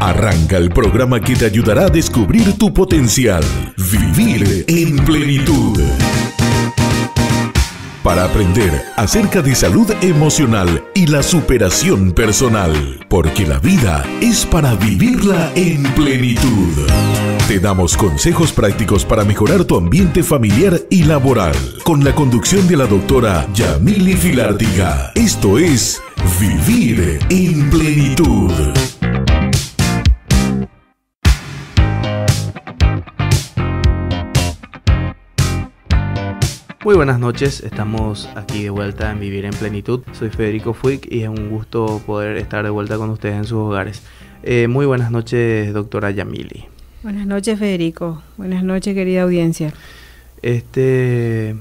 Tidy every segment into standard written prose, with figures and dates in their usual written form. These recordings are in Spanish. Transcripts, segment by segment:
Arranca el programa que te ayudará a descubrir tu potencial. Vivir en plenitud. Para aprender acerca de salud emocional y la superación personal. Porque la vida es para vivirla en plenitud. Te damos consejos prácticos para mejorar tu ambiente familiar y laboral. Con la conducción de la doctora Yamily Filártiga. Esto es Vivir en Plenitud. Muy buenas noches, estamos aquí de vuelta en Vivir en Plenitud. Soy Federico Fuick y es un gusto poder estar de vuelta con ustedes en sus hogares. Muy buenas noches, doctora Yamily. Buenas noches, Federico. Buenas noches, querida audiencia. ¿Qué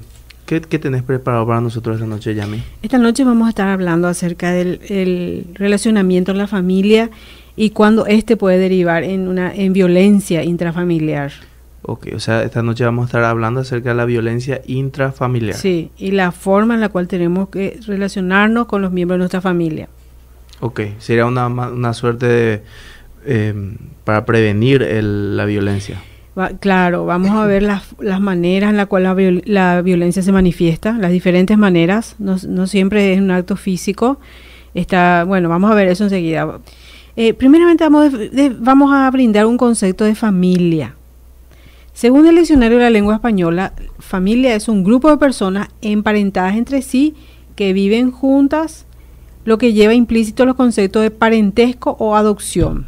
tenés preparado para nosotros esta noche, Yami? Esta noche vamos a estar hablando acerca del relacionamiento en la familia y cuándo puede derivar en violencia intrafamiliar. Ok, o sea, esta noche vamos a estar hablando acerca de la violencia intrafamiliar. Sí, y la forma en la cual tenemos que relacionarnos con los miembros de nuestra familia. Ok, sería una suerte de para prevenir la violencia. Claro, vamos a ver las maneras en las cuales la violencia se manifiesta, las diferentes maneras, no siempre es un acto físico. Bueno, vamos a ver eso enseguida. Primeramente vamos a brindar un concepto de familia. Según el diccionario de la lengua española, familia es un grupo de personas emparentadas entre sí que viven juntas, lo que lleva implícito los conceptos de parentesco o adopción.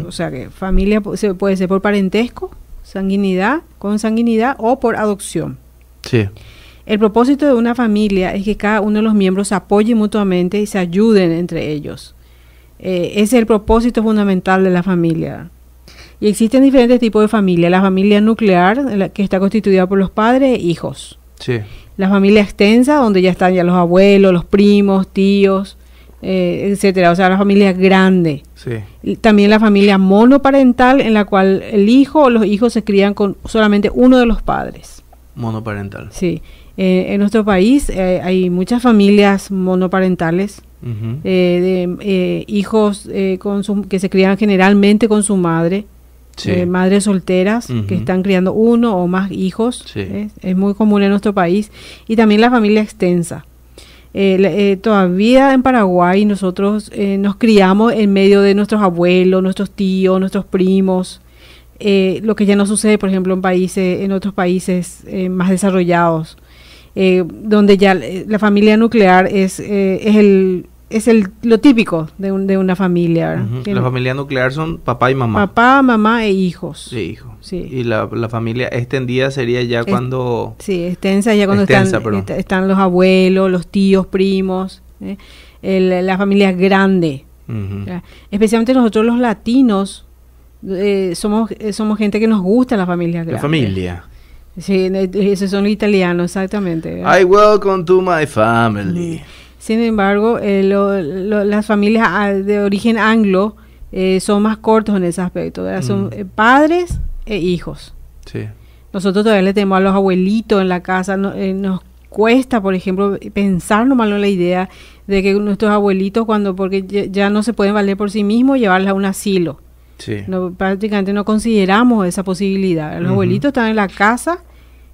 O sea que familia puede ser por parentesco, consanguinidad o por adopción. Sí. El propósito de una familia es que cada uno de los miembros se apoye mutuamente y se ayuden entre ellos. Ese es el propósito fundamental de la familia. Y existen diferentes tipos de familia. La familia nuclear, que está constituida por los padres e hijos. Sí. La familia extensa, donde ya están los abuelos, los primos, tíos, etcétera. O sea, la familia grande. Sí. Y también la familia monoparental, en la cual el hijo o los hijos se crían con solamente uno de los padres. Monoparental. Sí. En nuestro país hay muchas familias monoparentales. De hijos que se crían generalmente con su madre. Sí. Madres solteras que están criando uno o más hijos. Sí. Es muy común en nuestro país. Y también la familia extensa. Todavía en Paraguay nosotros nos criamos en medio de nuestros abuelos, nuestros tíos, nuestros primos. Lo que ya no sucede, por ejemplo, en otros países más desarrollados. Donde ya la familia nuclear es lo típico de una familia. La familia nuclear son papá y mamá. Papá, mamá e hijos. Sí, hijos. Sí. Y la familia extendida sería ya cuando... Sí, extensa ya cuando están los abuelos, los tíos, primos. La familia grande. Especialmente nosotros los latinos somos gente que nos gusta la familia grande. La familia. Sí, esos son italianos, exactamente. I welcome to my family. Sin embargo, las familias de origen anglo son más cortos en ese aspecto, ¿verdad? Son padres e hijos. Sí. Nosotros todavía le tenemos a los abuelitos en la casa. Nos cuesta, por ejemplo, pensar nomás en la idea de que nuestros abuelitos, porque ya no se pueden valer por sí mismos, llevarlos a un asilo. Sí. Prácticamente no consideramos esa posibilidad. Los abuelitos están en la casa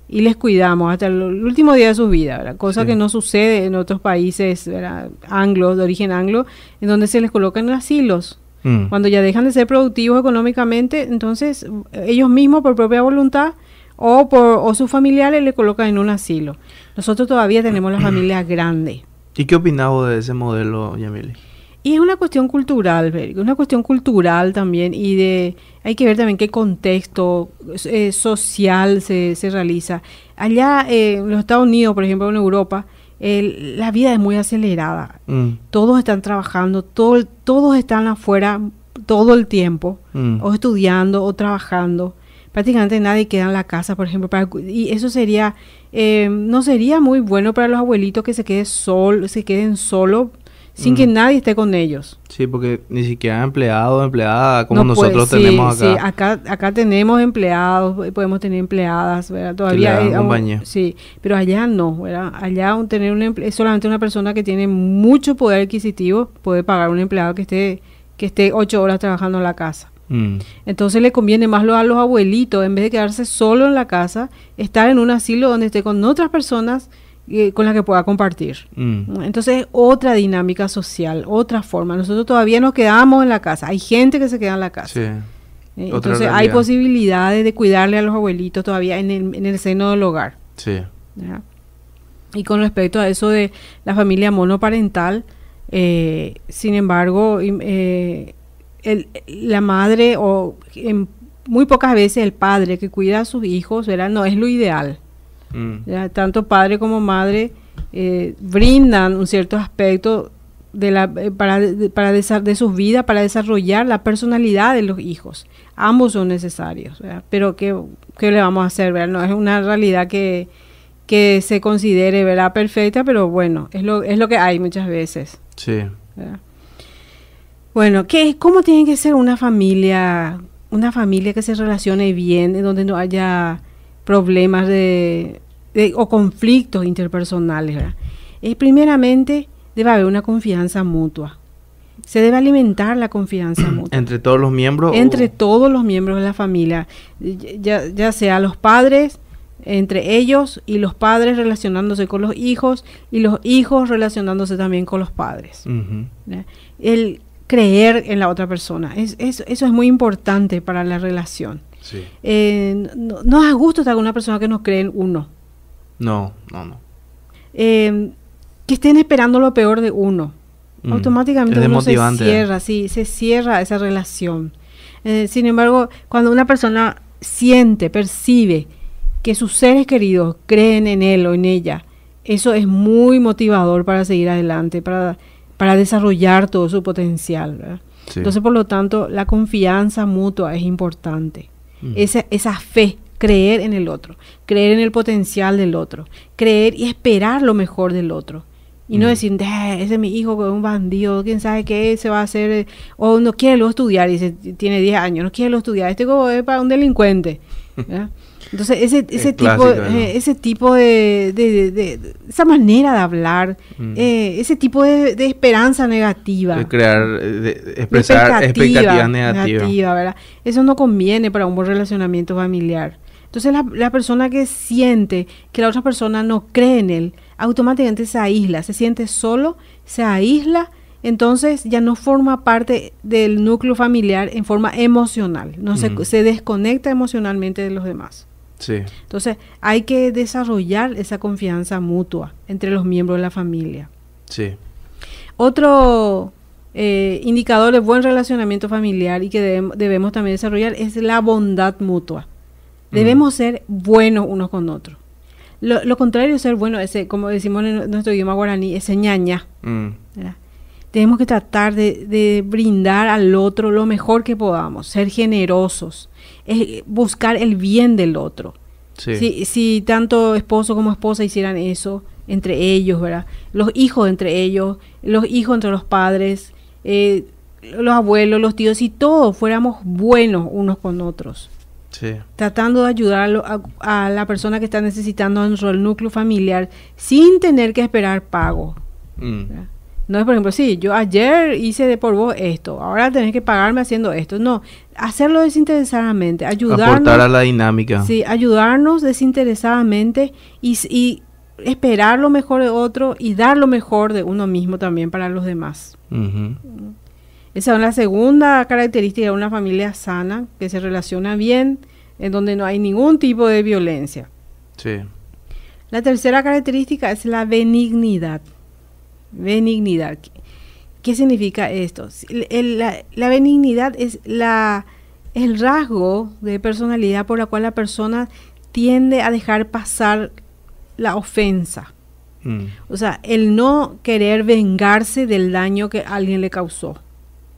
y les cuidamos hasta el último día de su vida, ¿verdad? Cosa que no sucede en otros países, ¿verdad? Anglos, de origen anglo, en donde se les colocan en asilos. Cuando ya dejan de ser productivos económicamente, entonces ellos mismos por propia voluntad o sus familiares le colocan en un asilo. Nosotros todavía tenemos la familia grande. ¿Y qué opinás de ese modelo, Yamily? Y es una cuestión cultural, una cuestión cultural también, hay que ver también qué contexto social se realiza. Allá en los Estados Unidos, por ejemplo, en Europa, la vida es muy acelerada. Todos están trabajando, todos están afuera todo el tiempo, o estudiando o trabajando. Prácticamente nadie queda en la casa, por ejemplo, y eso sería, no sería muy bueno para los abuelitos que se queden solos, sin que nadie esté con ellos. Sí, porque ni siquiera empleados, empleadas, como nosotros tenemos acá. Sí, acá tenemos empleados, podemos tener empleadas, ¿verdad? Todavía hay compañía. Sí, pero allá no, ¿verdad? Allá tener es solamente una persona que tiene mucho poder adquisitivo puede pagar un empleado que que esté 8 horas trabajando en la casa. Entonces le conviene más a los abuelitos, en vez de quedarse solo en la casa, estar en un asilo donde esté con otras personas con las que pueda compartir. Entonces es otra dinámica social, otra forma. Nosotros todavía nos quedamos en la casa, hay gente que se queda en la casa. Sí. Entonces hay posibilidades de cuidarle a los abuelitos todavía en el seno del hogar. Sí. ¿Ya? Y con respecto a eso de la familia monoparental, sin embargo, la madre o muy pocas veces el padre que cuida a sus hijos, ¿verdad? No es lo ideal. ¿Ya? Tanto padre como madre brindan un cierto aspecto de sus vidas para desarrollar la personalidad de los hijos. Ambos son necesarios, ¿verdad? Pero ¿qué le vamos a hacer? ¿Verdad? No es una realidad que se considere, ¿verdad?, perfecta, pero bueno, es lo que hay muchas veces. Sí. ¿Verdad? Bueno, ¿cómo tiene que ser una familia que se relacione bien, en donde no haya problemas o conflictos interpersonales, ¿verdad? Primeramente, debe haber una confianza mutua. Se debe alimentar la confianza mutua. ¿Entre todos los miembros? Entre todos los miembros de la familia, ya sea los padres, entre ellos, y los padres relacionándose con los hijos, y los hijos relacionándose también con los padres. El creer en la otra persona, eso es muy importante para la relación. Sí. No es a gusto estar con una persona que no cree en uno. No. Que estén esperando lo peor de uno. Automáticamente uno se cierra esa relación. Sin embargo, cuando una persona percibe que sus seres queridos creen en él o en ella, eso es muy motivador para seguir adelante, para desarrollar todo su potencial, ¿verdad? Sí. Entonces, por lo tanto, la confianza mutua es importante. Esa fe, creer en el otro, creer en el potencial del otro, creer y esperar lo mejor del otro. Y no decir, ese es mi hijo, que es un bandido, quién sabe qué se va a hacer, o no quiere luego estudiar, dice, tiene 10 años, no quiere luego estudiar, es para un delincuente. ¿Verdad? Entonces ese tipo de esa manera de hablar, ese tipo de esperanza negativa, expresar expectativas negativas, ¿verdad? Eso no conviene para un buen relacionamiento familiar. Entonces la persona que siente que la otra persona no cree en él, automáticamente se aísla, se siente solo, se aísla, entonces ya no forma parte del núcleo familiar en forma emocional, se desconecta emocionalmente de los demás. Sí. Entonces hay que desarrollar esa confianza mutua entre los miembros de la familia. Sí. Otro indicador de buen relacionamiento familiar y que debemos también desarrollar es la bondad mutua. Debemos ser buenos unos con otros. Lo contrario de ser bueno, como decimos en nuestro idioma guaraní, es ñaña. Tenemos que tratar de brindar al otro lo mejor que podamos, ser generosos, buscar el bien del otro. Sí. Si tanto esposo como esposa hicieran eso entre ellos, ¿verdad? Los hijos entre ellos, los hijos entre los padres, los abuelos, los tíos, si todos fuéramos buenos unos con otros. Sí. Tratando de ayudar a la persona que está necesitando dentro del núcleo familiar sin tener que esperar pago. No es, por ejemplo, yo ayer hice por vos esto, ahora tenés que pagarme haciendo esto. No, hacerlo desinteresadamente, ayudarnos. Aportar a la dinámica. Sí, ayudarnos desinteresadamente y esperar lo mejor de otro y dar lo mejor de uno mismo también para los demás. Esa es la segunda característica de una familia sana, que se relaciona bien, en donde no hay ningún tipo de violencia. Sí. La tercera característica es la benignidad. Benignidad. ¿Qué significa esto? La benignidad es el rasgo de personalidad por la cual la persona tiende a dejar pasar la ofensa. O sea, el no querer vengarse del daño que alguien le causó.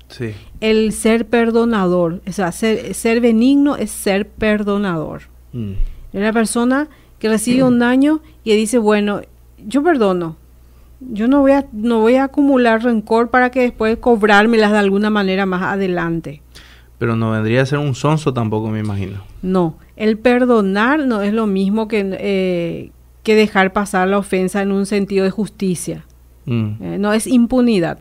Sí. El ser perdonador, o sea, ser benigno es ser perdonador. Es la persona que recibe un daño y dice, bueno, yo perdono. Yo no voy a acumular rencor para que después cobrármelas de alguna manera más adelante. Pero no vendría a ser un sonso tampoco, me imagino. No, el perdonar no es lo mismo que dejar pasar la ofensa en un sentido de justicia. No es impunidad.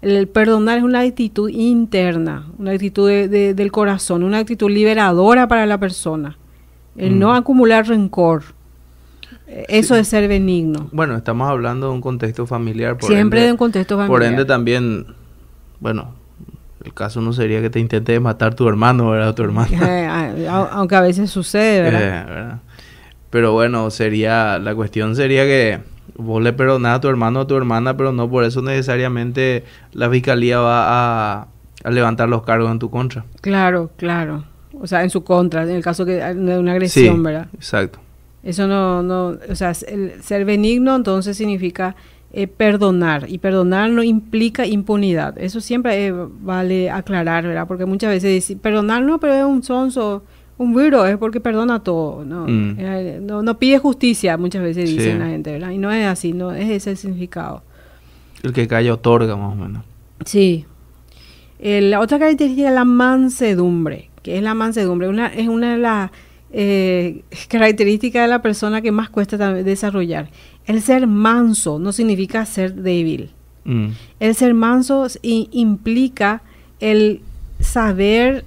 El perdonar es una actitud interna, una actitud del corazón, una actitud liberadora para la persona. El no acumular rencor. Eso es ser benigno. Bueno, estamos hablando de un contexto familiar. Siempre de un contexto familiar. Por ende también, bueno, el caso no sería que te intentes matar tu hermano, ¿verdad? O tu hermana. Aunque a veces sucede, ¿verdad? ¿Verdad? Pero bueno, la cuestión sería que vos le perdonás a tu hermano o a tu hermana, pero no por eso necesariamente la fiscalía va a levantar los cargos en tu contra. Claro. O sea, en su contra, en el caso de una agresión, sí, ¿verdad? Exacto. Eso no, o sea, el ser benigno entonces significa perdonar, y perdonar no implica impunidad. Eso siempre vale aclarar, ¿verdad? Porque muchas veces dicen, perdonar no, pero es un sonso, un virgo, es porque perdona todo, ¿no? No pide justicia, muchas veces dicen la gente, ¿verdad? Y no es así, no es ese el significado. El que calla otorga, más o menos. Sí. La otra característica es la mansedumbre. ¿Qué es la mansedumbre? Es una de las características de la persona que más cuesta desarrollar. El ser manso no significa ser débil. El ser manso implica el saber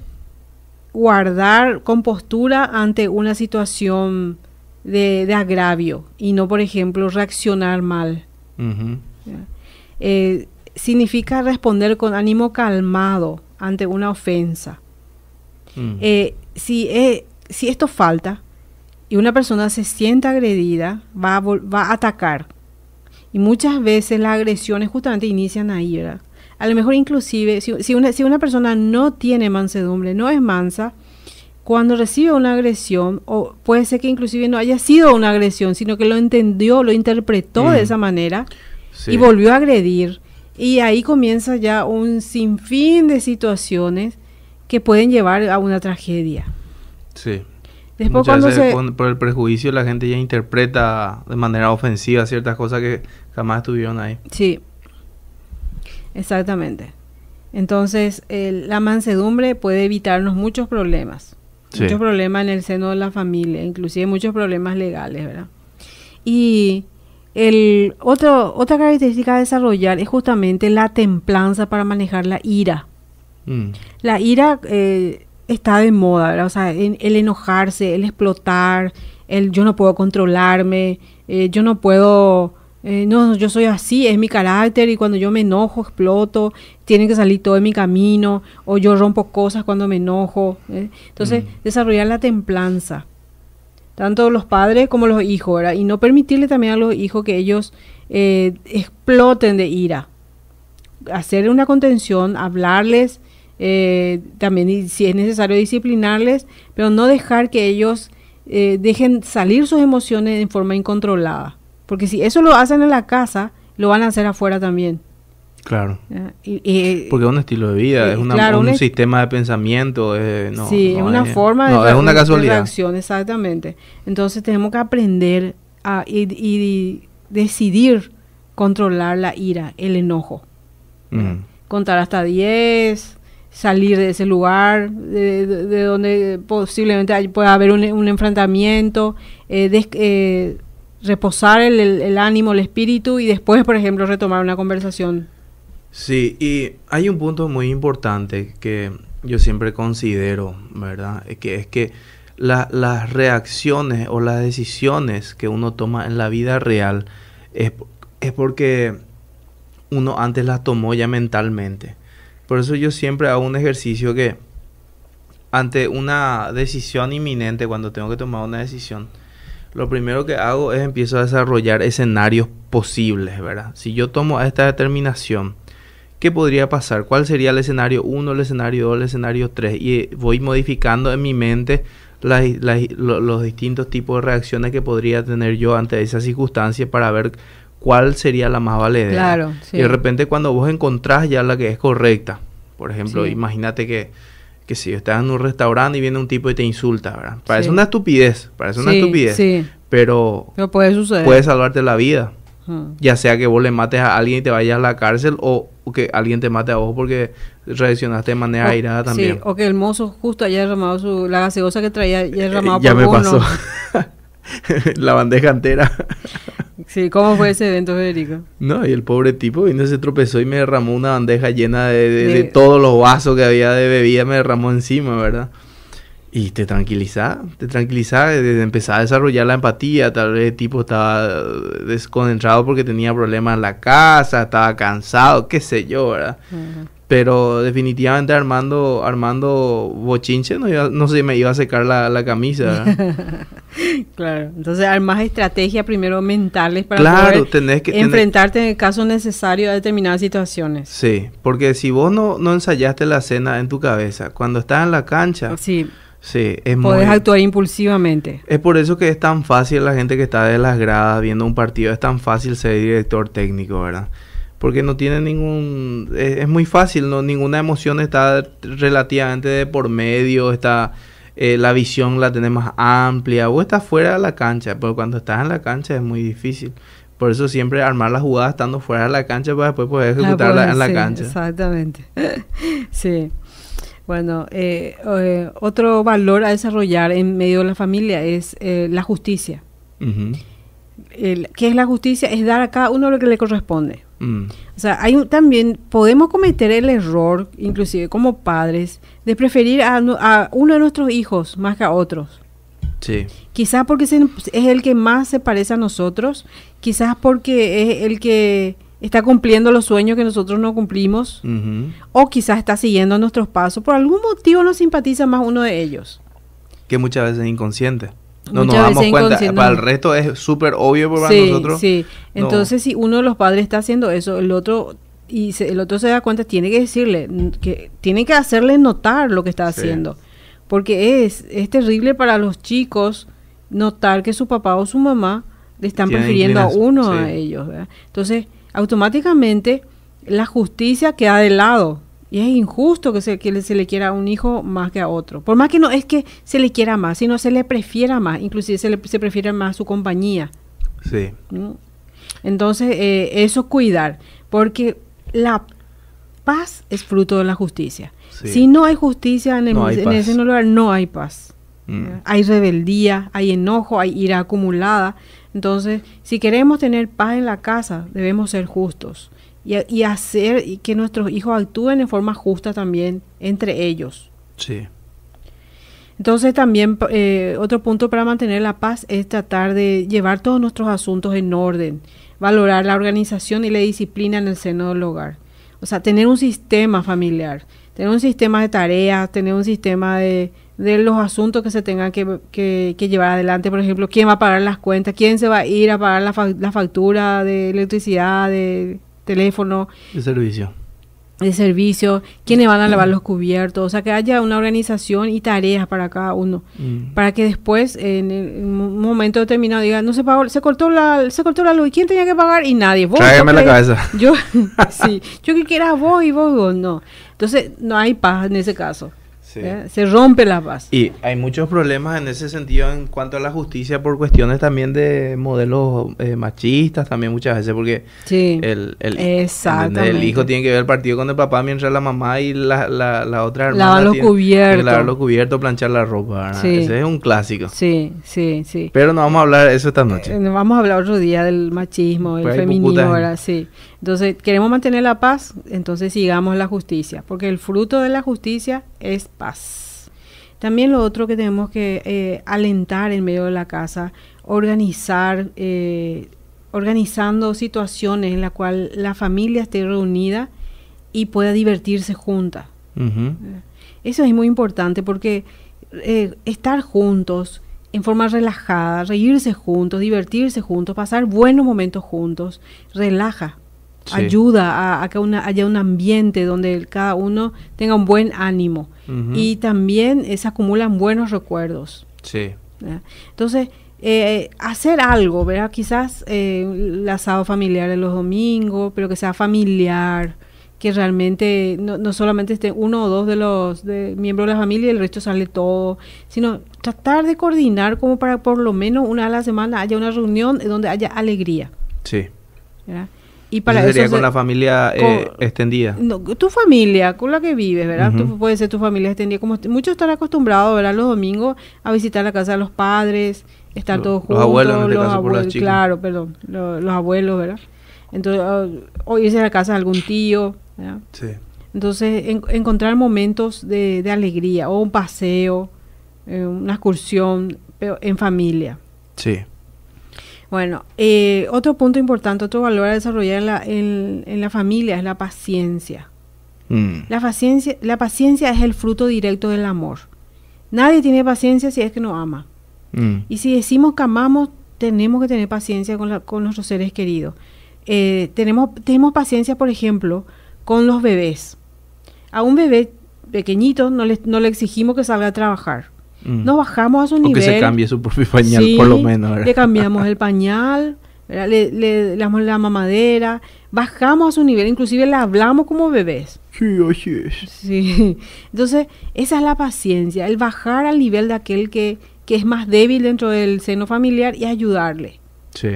guardar compostura ante una situación de agravio y no, por ejemplo, reaccionar mal. Significa responder con ánimo calmado ante una ofensa. Si esto falta y una persona se siente agredida, va a atacar. Y muchas veces las agresiones justamente inician ahí, ¿verdad? A lo mejor inclusive, si una persona no tiene mansedumbre, no es mansa, cuando recibe una agresión, o puede ser que inclusive no haya sido una agresión, sino que lo entendió, lo interpretó de esa manera, y volvió a agredir. Y ahí comienza ya un sinfín de situaciones que pueden llevar a una tragedia. Sí. Después muchas veces por el prejuicio la gente ya interpreta de manera ofensiva ciertas cosas que jamás estuvieron ahí. Sí, exactamente. Entonces, la mansedumbre puede evitarnos muchos problemas. Sí. Muchos problemas en el seno de la familia, inclusive muchos problemas legales, ¿verdad? Y otra característica a desarrollar es justamente la templanza para manejar la ira. La ira está de moda, ¿verdad? O sea, el enojarse, el explotar, el yo no puedo controlarme, yo no puedo, yo soy así, es mi carácter, y cuando yo me enojo, exploto, tiene que salir todo de mi camino, o yo rompo cosas cuando me enojo. Entonces, desarrollar la templanza, tanto los padres como los hijos, ¿verdad? Y no permitirle también a los hijos que ellos exploten de ira. Hacer una contención, hablarles, también si es necesario disciplinarles, pero no dejar que ellos dejen salir sus emociones en forma incontrolada, porque si eso lo hacen en la casa, lo van a hacer afuera también. Claro. Porque es un estilo de vida, es un sistema de pensamiento. Es una forma de reacción, exactamente. Entonces tenemos que aprender y decidir controlar la ira, el enojo. Contar hasta 10, salir de ese lugar, de donde posiblemente pueda haber un enfrentamiento, reposar el ánimo, el espíritu, y después, por ejemplo, retomar una conversación. Sí, y hay un punto muy importante que yo siempre considero, ¿verdad? Es que las reacciones o las decisiones que uno toma en la vida real es porque uno antes las tomó ya mentalmente. Por eso yo siempre hago un ejercicio que ante una decisión inminente, cuando tengo que tomar una decisión, lo primero que hago es empiezo a desarrollar escenarios posibles, ¿verdad? Si yo tomo esta determinación, ¿qué podría pasar? ¿Cuál sería el escenario 1, el escenario 2, el escenario 3? Y voy modificando en mi mente los distintos tipos de reacciones que podría tener yo ante esas circunstancias para ver cuál sería la más valedera. Claro, sí. Y de repente cuando vos encontrás ya la que es correcta, por ejemplo, imagínate que si estás en un restaurante y viene un tipo y te insulta, ¿verdad? Parece una estupidez, pero puede suceder. Puede salvarte la vida. Ya sea que vos le mates a alguien y te vayas a la cárcel, o que alguien te mate a vos porque reaccionaste de manera airada también. Sí, o que el mozo justo haya derramado la gaseosa que traía, haya derramado ya me pasó. La bandeja entera. Sí, ¿cómo fue ese evento, Federico? No, y el pobre tipo vino, se tropezó y me derramó una bandeja llena de todos los vasos que había de bebida, me derramó encima, ¿verdad? Y te tranquiliza, empezar a desarrollar la empatía. Tal vez el tipo estaba desconcentrado porque tenía problemas en la casa, estaba cansado, qué sé yo, ¿verdad? Uh-huh. Pero definitivamente armando bochinche no se me iba a secar la camisa, ¿verdad? Claro, entonces armas estrategias primero mentales para poder enfrentarte en el caso necesario a determinadas situaciones. Sí, porque si vos no ensayaste la escena en tu cabeza, cuando estás en la cancha... Sí. Sí, podés actuar impulsivamente. Es por eso que es tan fácil la gente que está de las gradas viendo un partido, es tan fácil ser director técnico, ¿verdad? Porque no tiene ningún... Es muy fácil, no, ninguna emoción está relativamente de por medio, está... la visión la tenés más amplia, o estás fuera de la cancha, pero cuando estás en la cancha es muy difícil. Por eso siempre armar la jugada estando fuera de la cancha para después poder ejecutarla en la cancha. Exactamente. Sí. Bueno, otro valor a desarrollar en medio de la familia es la justicia. Uh-huh. ¿Qué es la justicia? Es dar a cada uno lo que le corresponde. O sea, también podemos cometer el error, inclusive como padres, de preferir a uno de nuestros hijos más que a otros. Sí. Quizás porque es el que más se parece a nosotros, quizás porque es el que está cumpliendo los sueños que nosotros no cumplimos, uh-huh. O quizás está siguiendo nuestros pasos. Por algún motivo nos simpatiza más uno de ellos. Que muchas veces es inconsciente. No nos damos cuenta. Para el resto es súper obvio para nosotros. Sí, entonces si uno de los padres está haciendo eso, el otro se da cuenta, tiene que decirle, tiene que hacerle notar lo que está haciendo. Porque es terrible para los chicos notar que su papá o su mamá le están prefiriendo a uno a ellos, ¿verdad? Entonces, automáticamente la justicia queda de lado. Y es injusto que se le quiera a un hijo más que a otro. Por más que no es que se le quiera más, sino se le prefiera más. Inclusive se prefiere más su compañía. Sí. Entonces, eso cuidar. Porque la paz es fruto de la justicia. Sí. Si no hay justicia en ese lugar, no hay paz. Hay rebeldía, hay enojo, hay ira acumulada. Entonces, si queremos tener paz en la casa, debemos ser justos. Y hacer que nuestros hijos actúen de forma justa también entre ellos. Sí. Entonces también otro punto para mantener la paz es tratar de llevar todos nuestros asuntos en orden, valorar la organización y la disciplina en el seno del hogar. O sea, tener un sistema familiar, tener un sistema de tareas, tener un sistema de los asuntos que se tengan que llevar adelante. Por ejemplo, quién va a pagar las cuentas, quién se va a ir a pagar la factura de electricidad, de teléfono, de servicio, quiénes van a lavar los cubiertos, o sea, que haya una organización y tareas para cada uno, para que después en un momento determinado diga, no se pagó, se cortó la luz, ¿y quién tenía que pagar? Y nadie. Tráigame la cabeza. Yo que quiera vos y vos no. Entonces, no hay paz en ese caso. Sí. Se rompe la paz. Y hay muchos problemas en ese sentido en cuanto a la justicia por cuestiones también de modelos machistas también muchas veces, porque el hijo tiene que ver el partido con el papá mientras la mamá y la otra hermana lavar los cubiertos, planchar la ropa, ¿verdad? Sí. Ese es un clásico. Sí. Pero no vamos a hablar de eso esta noche. Vamos a hablar otro día del machismo, el feminismo, ¿verdad? Sí. Entonces, queremos mantener la paz, entonces sigamos la justicia, porque el fruto de la justicia es paz. También lo otro que tenemos que alentar en medio de la casa, organizando situaciones en las cuales la familia esté reunida y pueda divertirse junta. Uh-huh. Eso es muy importante porque estar juntos en forma relajada, reírse juntos, divertirse juntos, pasar buenos momentos juntos, relaja. Sí. Ayuda a que haya un ambiente donde cada uno tenga un buen ánimo. Uh-huh. Y también se acumulan buenos recuerdos. Sí. Entonces, hacer algo, ¿verdad? Quizás el asado familiar de los domingos, pero que sea familiar, que realmente no solamente esté uno o dos de los miembros de la familia y el resto sale todo, sino tratar de coordinar como para por lo menos una vez a la semana haya una reunión donde haya alegría. Sí. ¿Verdad? Y para eso sería con la familia extendida. No, tu familia, con la que vives, ¿verdad? Uh-huh. Puede ser tu familia extendida. Como muchos están acostumbrados, ¿verdad? Los domingos a visitar la casa de los padres está todo junto. Los abuelos, en este caso, por las chicas. Claro, perdón, los abuelos, ¿verdad? Entonces, o irse a la casa de algún tío, ¿verdad? Sí. Entonces, encontrar momentos de alegría, o un paseo, una excursión, pero en familia. Sí. Bueno, otro punto importante, otro valor a desarrollar en la familia es la paciencia. La paciencia es el fruto directo del amor. Nadie tiene paciencia si es que no ama. Y si decimos que amamos, tenemos que tener paciencia con nuestros seres queridos. Tenemos paciencia, por ejemplo, con los bebés. A un bebé pequeñito no le exigimos que salga a trabajar. Nos bajamos a su nivel. O que se cambie su propio pañal, sí, por lo menos, ¿verdad? Le cambiamos el pañal, le damos la mamadera, bajamos a su nivel, inclusive le hablamos como bebés. Sí, así es. Sí. Entonces, esa es la paciencia, el bajar al nivel de aquel que es más débil dentro del seno familiar y ayudarle. Sí.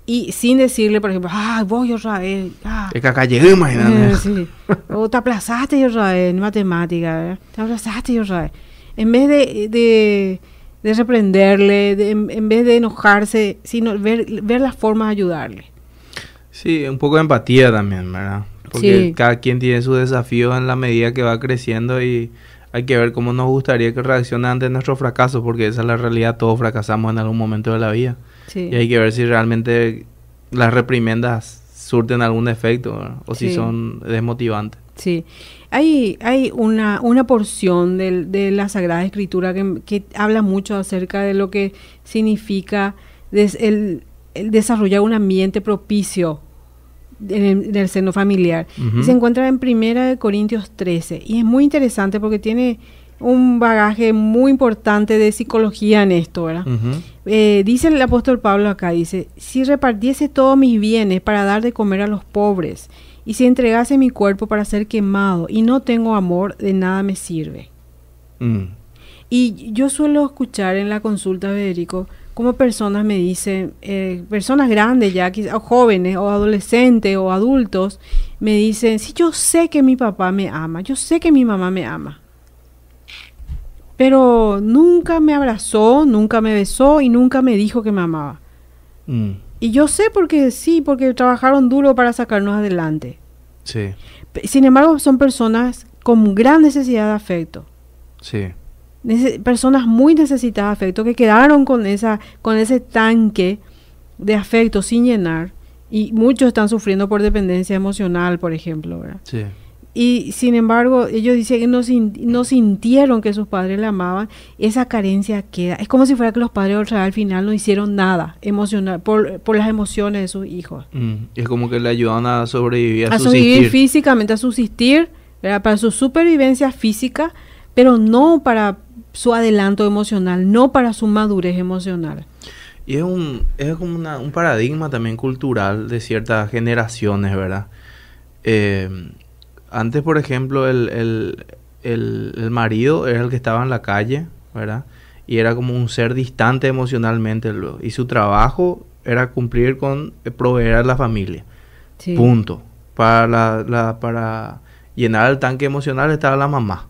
Y sin decirle, por ejemplo, vos otra vez. Es que acá llegué, imagínate. Sí. O te aplazaste otra vez en matemática, te aplazaste otra vez. En vez de reprenderle, en vez de enojarse, sino ver las formas de ayudarle. Sí, un poco de empatía también, ¿verdad? Porque sí, cada quien tiene sus desafíos en la medida que va creciendo y hay que ver cómo nos gustaría que reaccione ante nuestros fracasos, porque esa es la realidad, todos fracasamos en algún momento de la vida. Sí. Y hay que ver si realmente las reprimendas surten algún efecto, ¿verdad? O si Sí. son desmotivantes. Sí, hay una porción de la Sagrada Escritura que habla mucho acerca de lo que significa el desarrollar un ambiente propicio en el seno familiar. Y se encuentra en 1 Corintios 13. Y es muy interesante porque tiene un bagaje muy importante de psicología en esto, ¿verdad? Dice el apóstol Pablo acá, dice, si repartiese todos mis bienes para dar de comer a los pobres, y si entregase mi cuerpo para ser quemado, y no tengo amor, de nada me sirve. Y yo suelo escuchar en la consulta, Federico, como personas me dicen, personas grandes ya, o jóvenes, o adolescentes, o adultos, me dicen, sí, yo sé que mi papá me ama, yo sé que mi mamá me ama, pero nunca me abrazó, nunca me besó y nunca me dijo que me amaba. Y yo sé porque trabajaron duro para sacarnos adelante. Sí. Sin embargo, son personas con gran necesidad de afecto. Sí. Personas muy necesitadas de afecto que quedaron con ese tanque de afecto sin llenar, y muchos están sufriendo por dependencia emocional, por ejemplo, ¿verdad? Sí. Y sin embargo, ellos dicen que no sintieron que sus padres la amaban. Esa carencia queda. Es como si fuera que los padres otra vez al final no hicieron nada emocional por las emociones de sus hijos. Es como que le ayudan a sobrevivir, a sobrevivir físicamente, a subsistir, ¿verdad? Para su supervivencia física, pero no para su adelanto emocional, no para su madurez emocional. Y es como un paradigma también cultural de ciertas generaciones, ¿verdad? Antes, por ejemplo, el marido era el que estaba en la calle, ¿verdad? Y era como un ser distante emocionalmente. Y su trabajo era cumplir con proveer a la familia. Sí. Punto. Para llenar el tanque emocional estaba la mamá.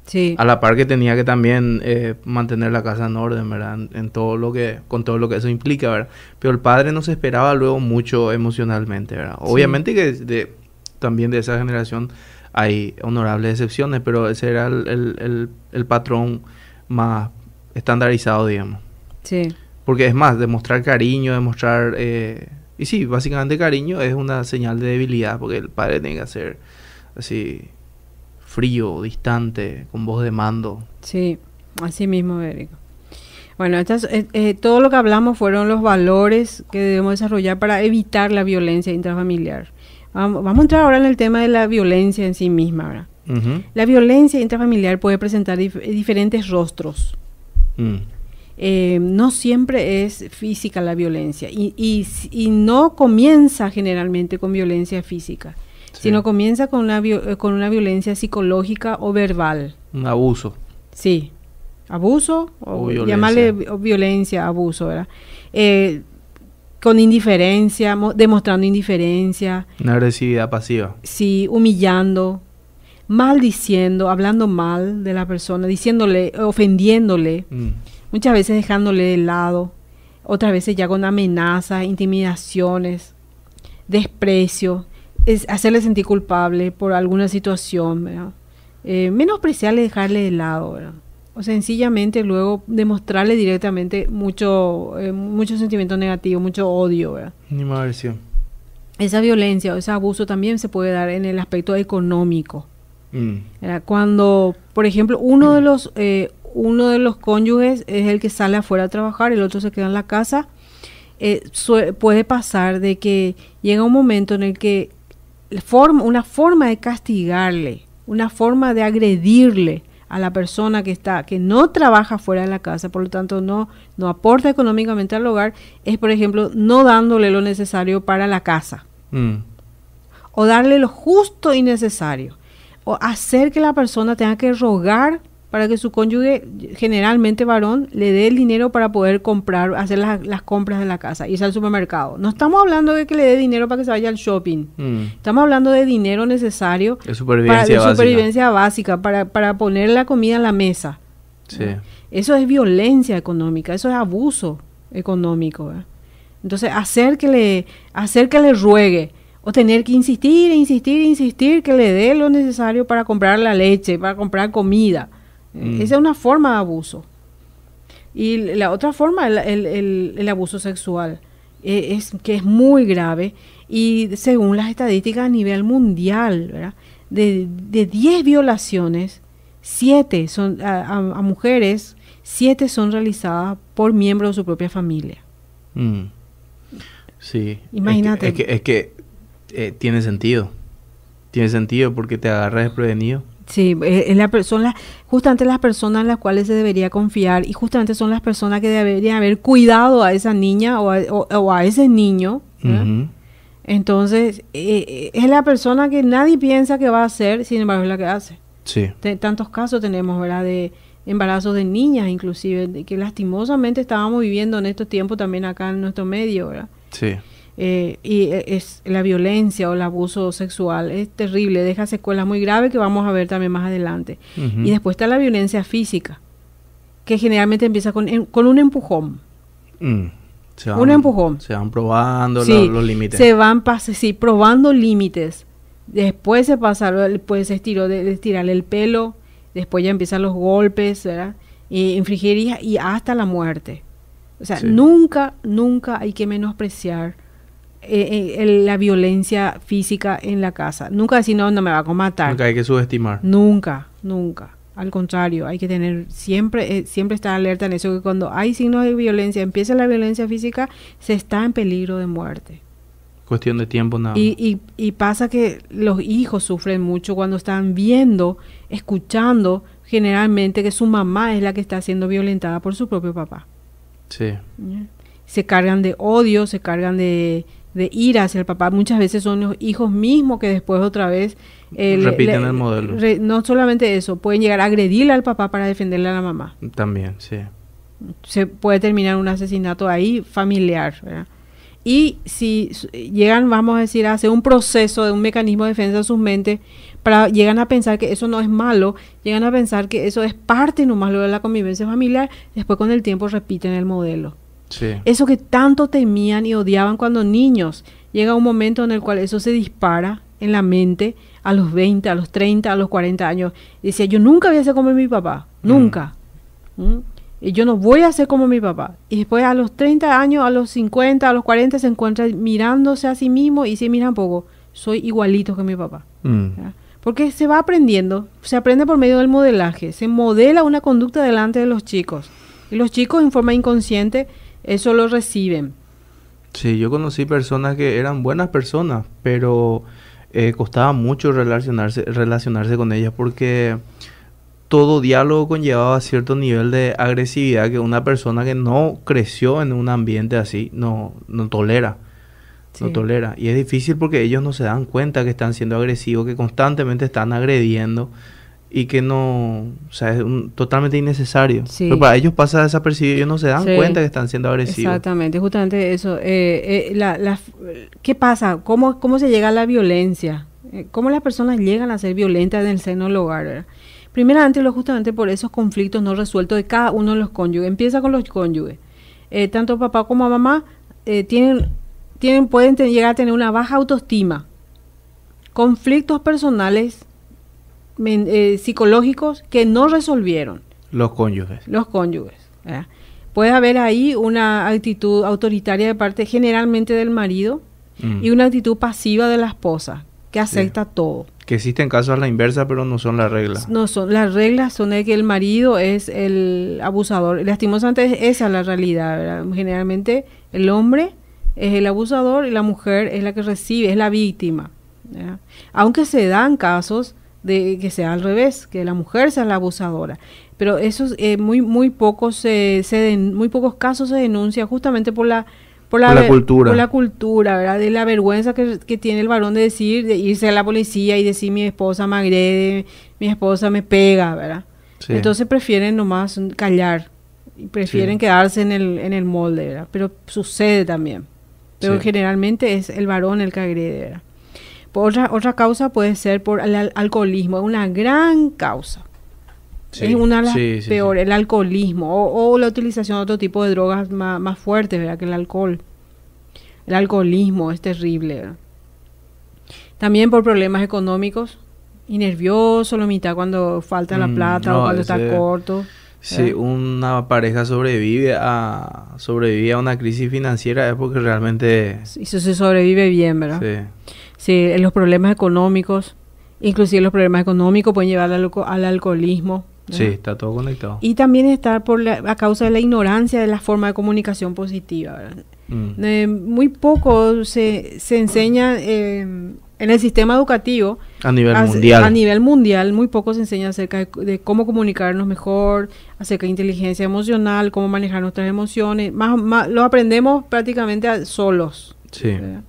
Sí. A la par que tenía que también mantener la casa en orden, ¿verdad? Con todo lo que eso implica, ¿verdad? Pero el padre no se esperaba luego mucho emocionalmente, ¿verdad? Sí. Obviamente que también de esa generación hay honorables excepciones, pero ese era el patrón más estandarizado, digamos. Sí. Porque es más, demostrar cariño, y sí, básicamente cariño es una señal de debilidad, porque el padre tiene que ser así frío, distante, con voz de mando. Sí, así mismo, Federico. Bueno, todo lo que hablamos fueron los valores que debemos desarrollar para evitar la violencia intrafamiliar. Vamos a entrar ahora en el tema de la violencia en sí misma, ¿verdad? La violencia intrafamiliar puede presentar diferentes rostros. No siempre es física la violencia y no comienza generalmente con violencia física, sino comienza con una violencia psicológica o verbal. Un abuso. Sí, abuso o violencia. Llamarle violencia, abuso, ¿verdad? Con indiferencia, demostrando indiferencia. Una agresividad pasiva. Sí, humillando, maldiciendo, hablando mal de la persona, diciéndole, ofendiéndole, muchas veces dejándole de lado, otras veces ya con amenazas, intimidaciones, desprecio, es hacerle sentir culpable por alguna situación, ¿verdad? Menospreciarle, dejarle de lado, ¿verdad? O sencillamente luego demostrarle directamente mucho sentimiento negativo, mucho odio, ¿verdad? Animadversión. Esa violencia o ese abuso también se puede dar en el aspecto económico. ¿Verdad? Cuando, por ejemplo, uno de los cónyuges es el que sale afuera a trabajar, el otro se queda en la casa, puede pasar de que llega un momento en el que una forma de castigarle, una forma de agredirle a la persona que no trabaja fuera de la casa, por lo tanto no aporta económicamente al hogar, es por ejemplo no dándole lo necesario para la casa, o darle lo justo y necesario, o hacer que la persona tenga que rogar para que su cónyuge, generalmente varón, le dé el dinero para poder hacer las compras de la casa, irse al supermercado. No estamos hablando de que le dé dinero para que se vaya al shopping. Estamos hablando de dinero necesario de supervivencia básica para poner la comida en la mesa. Sí. Eso es violencia económica, eso es abuso económico, ¿eh? Entonces, hacer que le ruegue, o tener que insistir que le dé lo necesario para comprar la leche, para comprar comida. Esa es una forma de abuso. Y la otra forma, el abuso sexual, que es muy grave, y según las estadísticas a nivel mundial, ¿verdad? De 10 violaciones, 7 son a mujeres, 7 son realizadas por miembros de su propia familia. Sí. Imagínate. Es que tiene sentido. Tiene sentido porque te agarras desprevenido. Sí, justamente las personas en las cuales se debería confiar, y justamente son las personas que deberían haber cuidado a esa niña o a ese niño. Entonces, es la persona que nadie piensa que va a hacer, sin embargo es la que hace. Sí. Tantos casos tenemos, ¿verdad?, de embarazos de niñas, inclusive, que lastimosamente estábamos viviendo en estos tiempos también acá en nuestro medio, ¿verdad? Sí. Y es la violencia o el abuso sexual es terrible, deja secuelas muy graves que vamos a ver también más adelante. Y después está la violencia física, que generalmente empieza con un empujón. Un empujón. Se van probando los límites. Se van probando límites. Después se pasa, pues se estirarle el pelo, después ya empiezan los golpes, ¿verdad? Infringir y hasta la muerte. O sea, nunca hay que menospreciar la violencia física en la casa. Nunca decir, no me va a matar. Nunca hay que subestimar. Nunca. Al contrario, hay que tener siempre estar alerta en eso, que cuando hay signos de violencia, empieza la violencia física, se está en peligro de muerte. Cuestión de tiempo nada más. Y pasa que los hijos sufren mucho cuando están viendo, escuchando, generalmente que su mamá es la que está siendo violentada por su propio papá. Sí. Se cargan de odio, se cargan de ira hacia el papá. Muchas veces son los hijos mismos que después otra vez repiten el modelo. No solamente eso, pueden llegar a agredirle al papá para defenderle a la mamá. También, sí. Se puede terminar un asesinato ahí familiar, ¿verdad? Y si llegan, vamos a decir, a hacer un proceso de un mecanismo de defensa de sus mentes, llegan a pensar que eso no es malo, llegan a pensar que eso es parte nomás lo de la convivencia familiar, después con el tiempo repiten el modelo. Sí. Eso que tanto temían y odiaban cuando niños, llega un momento en el cual eso se dispara en la mente a los 20, a los 30, a los 40 años. Y decía, yo nunca voy a ser como mi papá, nunca. Y yo no voy a ser como mi papá. Y después a los 30 años, a los 50, a los 40 se encuentra mirándose a sí mismo y se mira un poco, soy igualito que mi papá. Porque se va aprendiendo, se aprende por medio del modelaje, se modela una conducta delante de los chicos. Y los chicos en forma inconsciente eso lo reciben. Sí, yo conocí personas que eran buenas personas, pero costaba mucho relacionarse con ellas porque todo diálogo conllevaba cierto nivel de agresividad que una persona que no creció en un ambiente así no tolera. Sí. No tolera. Y es difícil porque ellos no se dan cuenta que están siendo agresivos, que constantemente están agrediendo y que no, o sea, es totalmente innecesario. Sí. Pero para ellos pasa desapercibido, ellos no se dan cuenta que están siendo agresivos. Exactamente, justamente eso. ¿Qué pasa? ¿Cómo se llega a la violencia? ¿Cómo las personas llegan a ser violentas en el seno del hogar, ¿verdad? Primeramente, justamente por esos conflictos no resueltos de cada uno de los cónyuges. Empieza con los cónyuges. tanto papá como mamá pueden llegar a tener una baja autoestima, conflictos personales, psicológicos que no resolvieron. Los cónyuges. ¿Verdad? Puede haber ahí una actitud autoritaria de parte generalmente del marido y una actitud pasiva de la esposa que acepta todo. Que existen casos a la inversa, pero no son las reglas. No son las reglas, son de que el marido es el abusador. Lastimosamente esa es la realidad, ¿verdad? Generalmente el hombre es el abusador y la mujer es la que recibe, es la víctima, ¿verdad? Aunque se dan casos de que sea al revés, que la mujer sea la abusadora, pero eso muy pocos casos se denuncia justamente por la cultura, ¿verdad? De la vergüenza que tiene el varón de decir, de irse a la policía y decir mi esposa me agrede, mi esposa me pega, ¿verdad? Sí. Entonces prefieren nomás callar y prefieren quedarse en el molde, ¿verdad? Pero sucede también. Pero generalmente es el varón el que agrede, ¿verdad? Otra causa puede ser por el alcoholismo, es una gran causa. Sí, es una de las peores, el alcoholismo o la utilización de otro tipo de drogas más fuertes, ¿verdad? Que el alcohol. El alcoholismo es terrible, ¿verdad? También por problemas económicos y nervioso, la mitad cuando falta la plata o cuando está corto. Sí, una pareja sobrevive a una crisis financiera es porque realmente... Y eso se sobrevive bien, ¿verdad? Sí, los problemas económicos, inclusive los problemas económicos pueden llevar al alcoholismo, ¿verdad? Sí, está todo conectado. Y también está a causa de la ignorancia de la forma de comunicación positiva, ¿verdad? Muy poco se enseña en el sistema educativo a nivel mundial, muy poco se enseña acerca de cómo comunicarnos mejor, acerca de inteligencia emocional, cómo manejar nuestras emociones, más lo aprendemos prácticamente solos. Sí. ¿Verdad?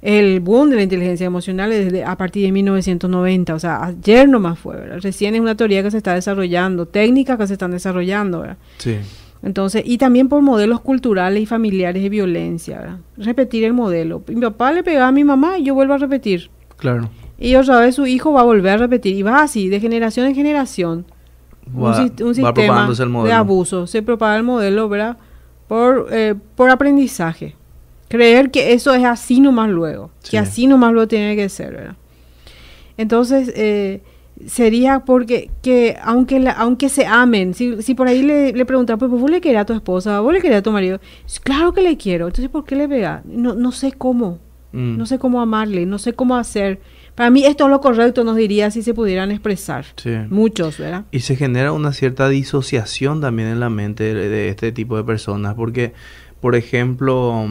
El boom de la inteligencia emocional es a partir de 1990, o sea, ayer nomás fue, ¿verdad? Recién es una teoría que se está desarrollando, técnicas que se están desarrollando, ¿verdad? Sí. Entonces, y también por modelos culturales y familiares de violencia, ¿verdad? Repetir el modelo. Mi papá le pegaba a mi mamá y yo vuelvo a repetir. Claro. Y otra vez su hijo va a volver a repetir. Y va así, de generación en generación. Un sistema de abuso. Se propaga el modelo, ¿verdad? Por aprendizaje. Creer que eso es así nomás luego. Sí. Que así nomás lo tiene que ser, ¿verdad? Entonces, sería porque aunque se amen, si por ahí le preguntan, pues vos le querés a tu esposa, vos le querés a tu marido, claro que le quiero, entonces ¿por qué le pegás? No sé cómo, no sé cómo amarle, no sé cómo hacer. Para mí esto es lo correcto, nos diría si se pudieran expresar. Sí. Muchos, ¿verdad? Y se genera una cierta disociación también en la mente de este tipo de personas, porque, por ejemplo,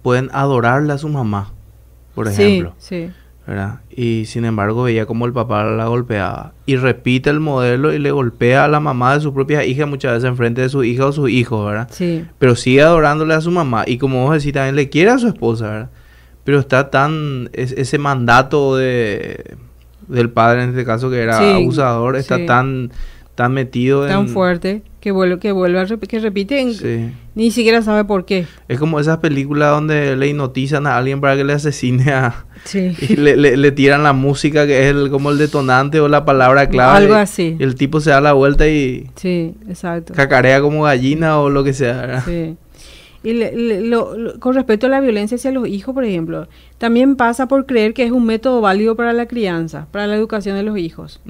pueden adorarle a su mamá, por ejemplo. Sí. ¿Verdad? Y sin embargo veía como el papá la golpeaba y repite el modelo y le golpea a la mamá de su propia hija muchas veces enfrente de su hija o su hijo, ¿verdad? Sí. Pero sigue adorándole a su mamá y como vos decís también le quiere a su esposa, ¿verdad? Pero está ese mandato del padre en este caso que era abusador, está tan metido tan fuerte que repite ni siquiera sabe por qué. Es como esas películas donde le hipnotizan a alguien para que le asesine y le tiran la música que es como el detonante o la palabra clave. Algo así. Y el tipo se da la vuelta y exacto. Cacarea como gallina o lo que sea, ¿verdad? Sí. Y con respecto a la violencia hacia los hijos, por ejemplo, también pasa por creer que es un método válido para la crianza, para la educación de los hijos.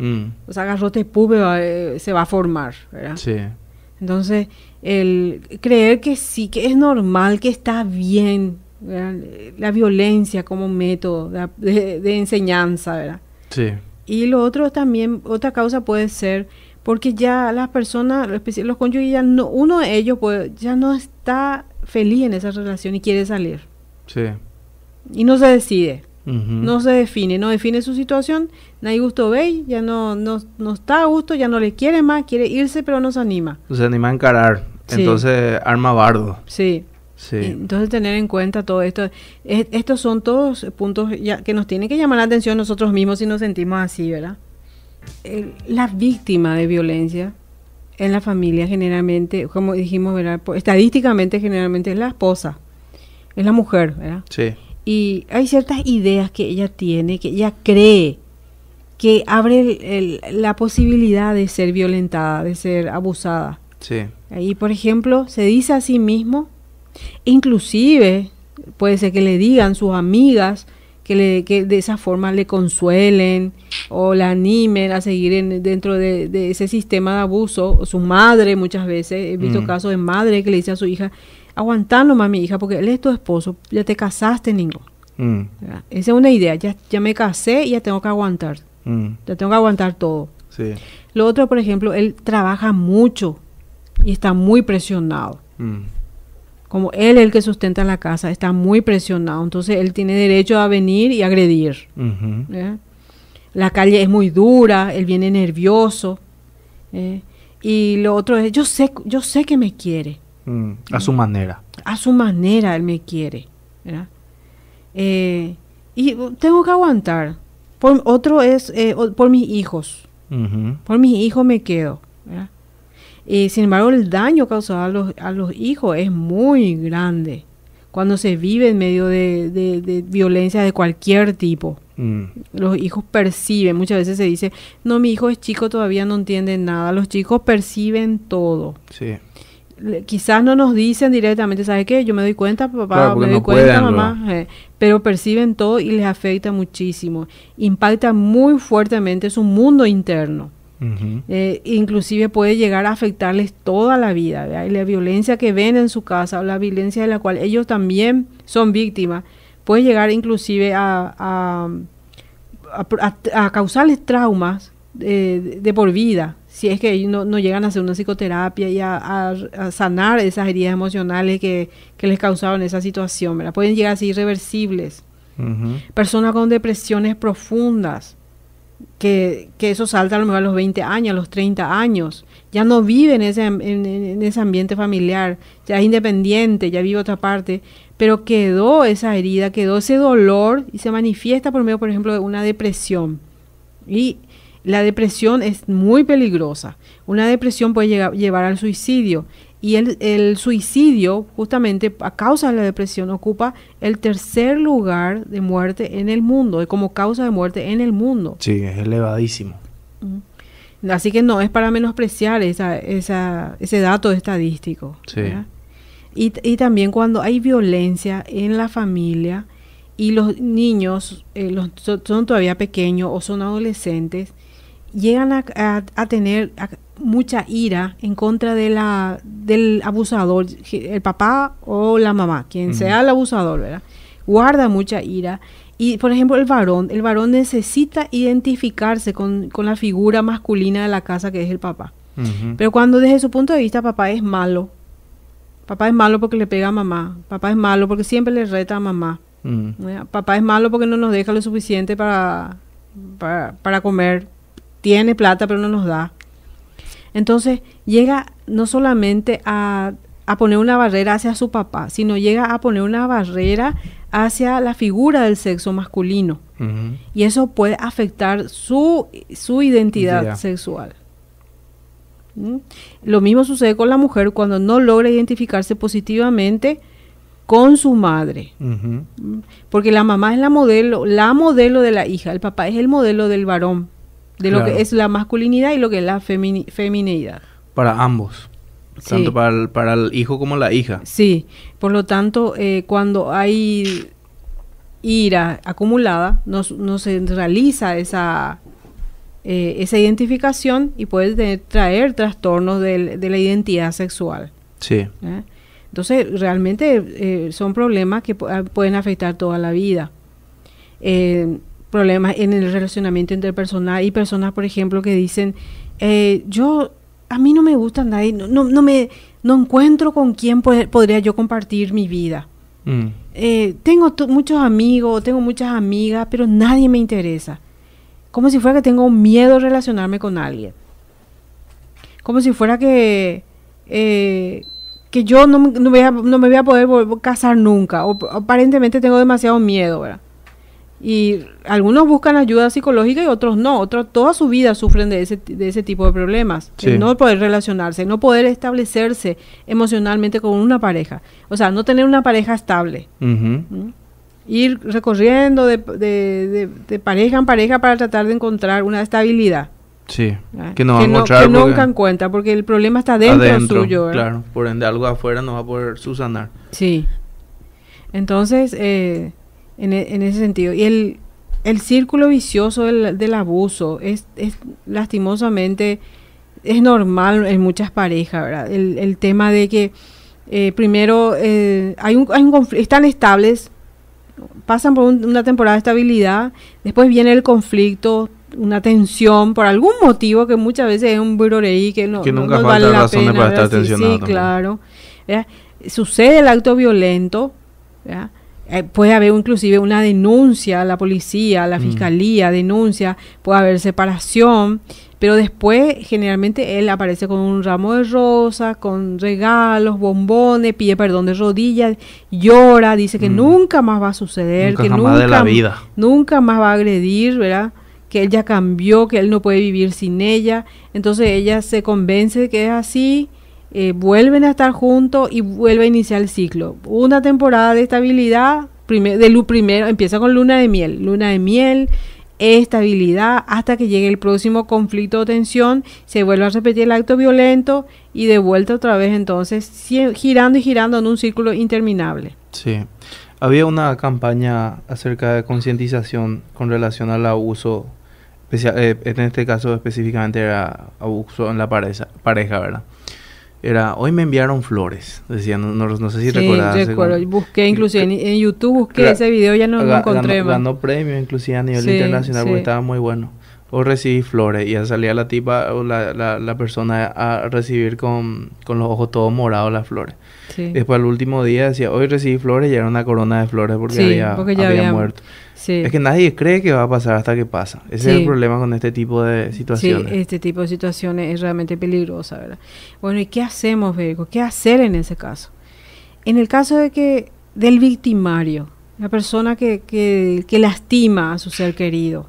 O sea, garrote pube se va a formar, ¿verdad? Sí. Entonces, el creer que sí, que es normal, que está bien, ¿verdad? La violencia como método de enseñanza, ¿verdad? Sí. Y lo otro también, otra causa puede ser porque ya las personas, los cónyuges, uno de ellos ya no está feliz en esa relación y quiere salir. Sí. Y no se decide, no se define, no define su situación, nadie gusto ve, ya no está a gusto, ya no le quiere más, quiere irse, pero no se anima. Se anima a encarar, entonces arma bardo. Sí. Entonces tener en cuenta todo esto. Estos son todos puntos que nos tienen que llamar la atención nosotros mismos si nos sentimos así, ¿verdad? La víctima de violencia en la familia generalmente, como dijimos, ¿verdad? Estadísticamente generalmente es la esposa, es la mujer, ¿verdad? Sí. Y hay ciertas ideas que ella tiene, que ella cree que abre la posibilidad de ser violentada, de ser abusada. Sí. Ahí, por ejemplo, se dice a sí mismo, inclusive puede ser que le digan sus amigas que de esa forma le consuelen o la animen a seguir dentro de ese sistema de abuso. O su madre, muchas veces, he visto casos de madre que le dice a su hija, aguantá nomás, mi hija, porque él es tu esposo, ya te casaste, Ningo. Esa es una idea, ya me casé y ya tengo que aguantar. Ya tengo que aguantar todo. Sí. Lo otro, por ejemplo, él trabaja mucho y está muy presionado. Como él es el que sustenta la casa, está muy presionado. Entonces, él tiene derecho a venir y agredir. La calle es muy dura, él viene nervioso. Y lo otro es, yo sé que me quiere. A su manera. A su manera él me quiere. ¿Verdad? Y tengo que aguantar. Otro es por mis hijos. Por mis hijos me quedo. ¿Verdad? Sin embargo, el daño causado a los hijos es muy grande cuando se vive en medio de violencia de cualquier tipo. Los hijos perciben, muchas veces se dice, no, mi hijo es chico, todavía no entiende nada. Los chicos perciben todo. Sí. Quizás no nos dicen directamente, ¿sabes qué? Yo me doy cuenta, papá, Claro, me doy no cuenta, pueden, mamá, pero perciben todo y les afecta muchísimo. Impacta muy fuertemente su mundo interno. Inclusive puede llegar a afectarles toda la vida, ¿verdad? Y la violencia que ven en su casa o la violencia de la cual ellos también son víctimas puede llegar inclusive a causarles traumas de por vida, si es que ellos no llegan a hacer una psicoterapia y a sanar esas heridas emocionales que les causaron esa situación, ¿verdad? Pueden llegar a ser irreversibles. Personas con depresiones profundas, que eso salta a lo mejor a los 20 años, a los 30 años, ya no vive en ese ambiente familiar, ya es independiente, ya vive otra parte, pero quedó esa herida, quedó ese dolor y se manifiesta por medio, por ejemplo, de una depresión. Y la depresión es muy peligrosa. Una depresión puede llevar al suicidio. Y el suicidio, justamente a causa de la depresión, ocupa el tercer lugar de muerte en el mundo, como causa de muerte en el mundo. Sí, es elevadísimo. Así que no es para menospreciar ese dato estadístico. Sí. Y también cuando hay violencia en la familia y los niños son todavía pequeños o son adolescentes, llegan a tener mucha ira en contra del abusador, el papá o la mamá, quien sea el abusador, ¿verdad? Guarda mucha ira. Y, por ejemplo, el varón necesita identificarse con la figura masculina de la casa, que es el papá. Pero cuando desde su punto de vista papá es malo porque le pega a mamá, papá es malo porque siempre le reta a mamá, papá es malo porque no nos deja lo suficiente para comer, tiene plata pero no nos da. Entonces llega no solamente a poner una barrera hacia su papá, sino llega a poner una barrera hacia la figura del sexo masculino. Y eso puede afectar su identidad sexual. Lo mismo sucede con la mujer cuando no logra identificarse positivamente con su madre. Porque la mamá es la modelo de la hija, el papá es el modelo del varón, de lo que es la masculinidad y lo que es la feminidad. Para ambos. Sí. Tanto para el hijo como la hija. Sí, por lo tanto, cuando hay ira acumulada, no se realiza esa identificación y puede traer trastornos de la identidad sexual. Sí. Entonces, realmente son problemas que pueden afectar toda la vida. Problemas en el relacionamiento interpersonal y personas, por ejemplo, que dicen, a mí no me gusta nadie, no encuentro con quién podría yo compartir mi vida. Tengo muchos amigos, tengo muchas amigas, pero nadie me interesa. Como si fuera que tengo miedo de relacionarme con alguien. Como si fuera que yo no me voy a poder casar nunca. O aparentemente tengo demasiado miedo, ¿verdad? Y algunos buscan ayuda psicológica y otros no. Otros toda su vida sufren de ese tipo de problemas. Sí. De no poder relacionarse, no poder establecerse emocionalmente con una pareja. O sea, no tener una pareja estable. Ir recorriendo de pareja en pareja para tratar de encontrar una estabilidad. Sí, ¿verdad? que no va a encontrar que porque nunca encuentra, porque el problema está dentro suyo, ¿verdad? claro, por ende algo afuera no va a poder subsanar. Sí. Entonces, en ese sentido, y el círculo vicioso del abuso es lastimosamente, es normal en muchas parejas, ¿verdad? El tema de que primero hay un conflicto, están estables, pasan por una temporada de estabilidad, después viene el conflicto, una tensión por algún motivo que muchas veces es un buroreí que no nunca no falta vale la razones pena, para estar ¿verdad? Sí, tensionado sí, también. claro, ¿verdad? Sucede el acto violento, ¿verdad? Puede haber inclusive una denuncia a la policía, a la fiscalía, denuncia, puede haber separación, pero después generalmente él aparece con un ramo de rosas, con regalos, bombones, pide perdón de rodillas, llora, dice que nunca más va a suceder, Nunca que jamás de la vida. nunca más va a agredir, ¿verdad? Que él ya cambió, que él no puede vivir sin ella. Entonces ella se convence de que es así, vuelven a estar juntos y vuelve a iniciar el ciclo. Una temporada de estabilidad, primero empieza con luna de miel, estabilidad, hasta que llegue el próximo conflicto o tensión, se vuelve a repetir el acto violento y de vuelta otra vez, entonces girando y girando en un círculo interminable. Sí. Había una campaña acerca de concientización con relación al abuso, en este caso específicamente era abuso en la pareja, ¿verdad? Era, hoy me enviaron flores, decían, no sé si recordás. Sí, recuerdo, busqué inclusive en YouTube, busqué ese video, ya no lo encontré más. Ganó premios inclusive a nivel internacional porque estaba muy bueno. O recibí flores y ya salía la tipa o la persona a recibir con los ojos todos morados las flores. Sí. Después al último día decía, hoy recibí flores y era una corona de flores porque había muerto. Sí. Es que nadie cree que va a pasar hasta que pasa. Ese es el problema con este tipo de situaciones. Sí, este tipo de situaciones es realmente peligrosa, ¿verdad? Bueno, ¿y qué hacemos, Virgo? ¿Qué hacer en ese caso? En el caso del victimario, la persona que lastima a su ser querido,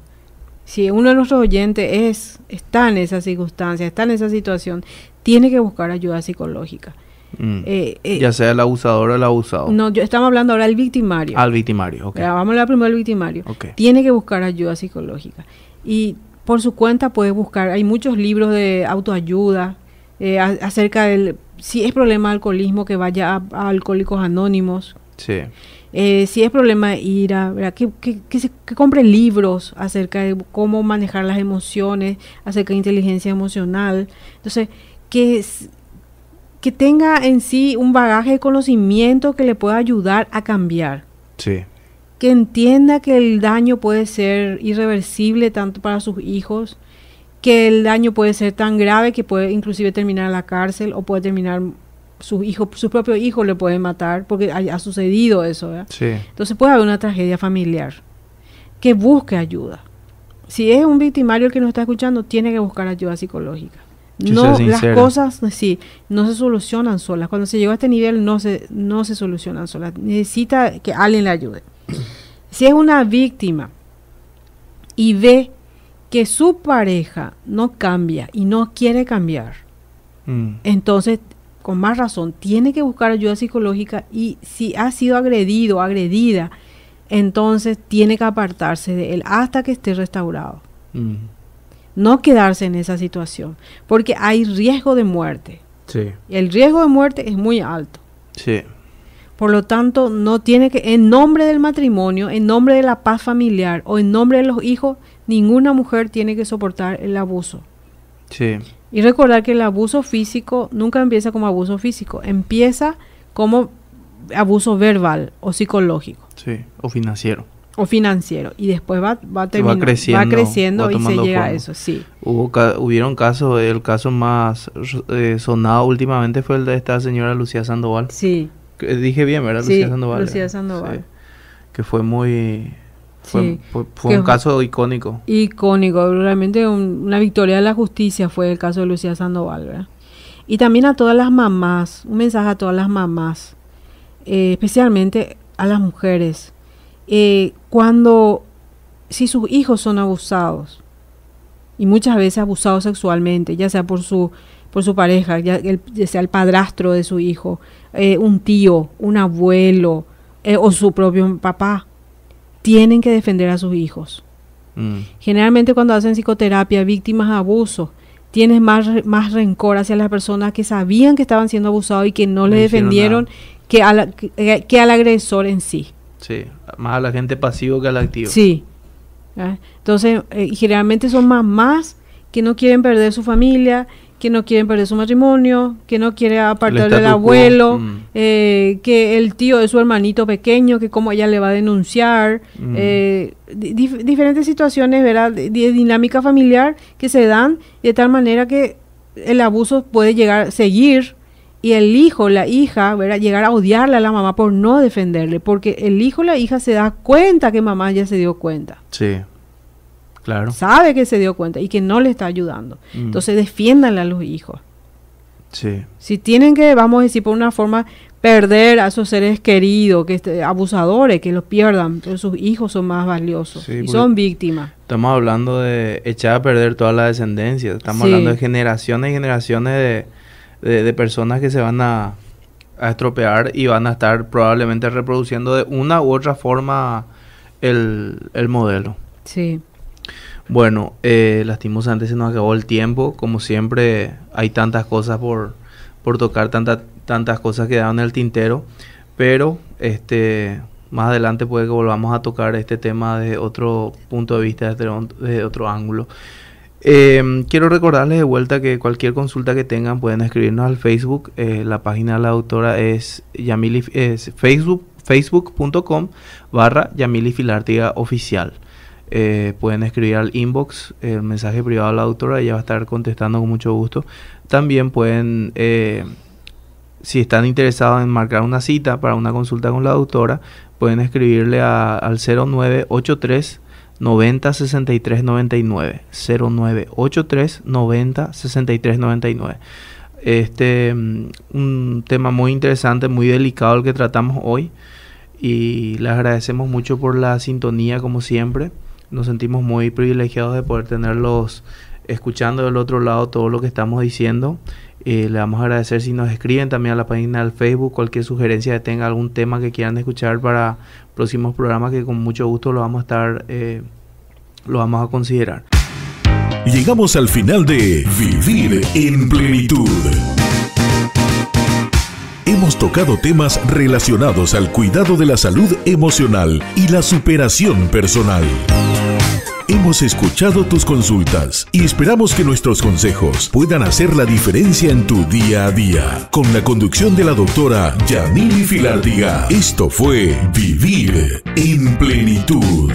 si uno de nuestros oyentes está en esa circunstancia, está en esa situación, tiene que buscar ayuda psicológica. Ya sea el abusador o el abusado. No, estamos hablando ahora del victimario. Al victimario, ok. Vamos a hablar primero del victimario. Okay. Tiene que buscar ayuda psicológica. Y por su cuenta puede buscar, hay muchos libros de autoayuda acerca del, si es problema de alcoholismo, que vaya a Alcohólicos Anónimos. Sí. Si es problema de ira, ¿verdad? Que compre libros acerca de cómo manejar las emociones, acerca de inteligencia emocional. Entonces, que tenga en sí un bagaje de conocimiento que le pueda ayudar a cambiar. Sí. Que entienda que el daño puede ser irreversible tanto para sus hijos, que el daño puede ser tan grave que puede inclusive terminar en la cárcel o puede terminar su propio hijo le puede matar porque ha sucedido eso, ¿verdad? Sí. Entonces puede haber una tragedia familiar. Que busque ayuda. Si es un victimario el que nos está escuchando, tiene que buscar ayuda psicológica. No, las cosas sí, no se solucionan solas. Cuando se llega a este nivel no se solucionan solas. Necesita que alguien le ayude. Si es una víctima y ve que su pareja no cambia y no quiere cambiar, entonces con más razón tiene que buscar ayuda psicológica, y si ha sido agredido o agredida, entonces tiene que apartarse de él hasta que esté restaurado. No quedarse en esa situación, porque hay riesgo de muerte. Sí. El riesgo de muerte es muy alto. Sí. Por lo tanto, no tiene que, en nombre del matrimonio, en nombre de la paz familiar o en nombre de los hijos, ninguna mujer tiene que soportar el abuso. Sí. Y recordar que el abuso físico nunca empieza como abuso físico, empieza como abuso verbal o psicológico. Sí, o financiero. O financiero, y después va creciendo y se llega a eso, sí. Hubieron casos, el caso más sonado últimamente fue el de esta señora Lucía Sandoval. Sí. Dije bien, ¿verdad? Sí, Lucía Sandoval. Lucía Sandoval. Sí. Que fue muy... Sí. Fue un caso icónico. Icónico, realmente una victoria de la justicia fue el caso de Lucía Sandoval, ¿verdad? Y también a todas las mamás, un mensaje a todas las mamás, especialmente a las mujeres. Si sus hijos son abusados, y muchas veces abusados sexualmente, ya sea por su pareja, ya sea el padrastro de su hijo, un tío, un abuelo, o su propio papá, tienen que defender a sus hijos. Generalmente cuando hacen psicoterapia, víctimas de abuso, tienes más rencor hacia las personas que sabían que estaban siendo abusados y que no le defendieron que al agresor en sí. Sí, más a la gente pasivo que al activo. Sí. Entonces, generalmente son mamás que no quieren perder su familia, que no quieren perder su matrimonio, que no quiere apartar del abuelo, que el tío es su hermanito pequeño, que como ella le va a denunciar, diferentes situaciones, ¿verdad? De dinámica familiar que se dan de tal manera que el abuso puede seguir y el hijo, la hija, ¿verdad? Llegar a odiarle a la mamá por no defenderle, porque el hijo o la hija se da cuenta que mamá ya se dio cuenta. Sí. Claro. Sabe que se dio cuenta y que no le está ayudando. Entonces defiéndanle a los hijos. Sí. Si tienen que, vamos a decir por una forma, perder a esos seres queridos, abusadores, que los pierdan, pero sus hijos son más valiosos y son víctimas. Estamos hablando de echar a perder toda la descendencia. Estamos hablando de generaciones y generaciones de personas que se van a estropear y van a estar probablemente reproduciendo de una u otra forma el modelo. Sí. Bueno, lastimosamente se nos acabó el tiempo. Como siempre, hay tantas cosas por tocar, tantas cosas que quedaron en el tintero. Pero más adelante puede que volvamos a tocar este tema de otro punto de vista, desde otro ángulo. Quiero recordarles de vuelta que cualquier consulta que tengan pueden escribirnos al Facebook. La página de la doctora es facebook.com/Yamily Filártiga Oficial. Pueden escribir al inbox el mensaje privado a la doctora, ella va a estar contestando con mucho gusto. También pueden, si están interesados en marcar una cita para una consulta con la doctora, pueden escribirle al 0983 90 63 99 0983 90 63 99. Un tema muy interesante, muy delicado el que tratamos hoy, y les agradecemos mucho por la sintonía como siempre. Nos sentimos muy privilegiados de poder tenerlos escuchando del otro lado todo lo que estamos diciendo. Le vamos a agradecer si nos escriben también a la página del Facebook cualquier sugerencia que tengan, algún tema que quieran escuchar para próximos programas, que con mucho gusto lo vamos a considerar. Llegamos al final de Vivir en Plenitud. Hemos tocado temas relacionados al cuidado de la salud emocional y la superación personal. Hemos escuchado tus consultas y esperamos que nuestros consejos puedan hacer la diferencia en tu día a día. Con la conducción de la doctora Yamily Filártiga, esto fue Vivir en Plenitud.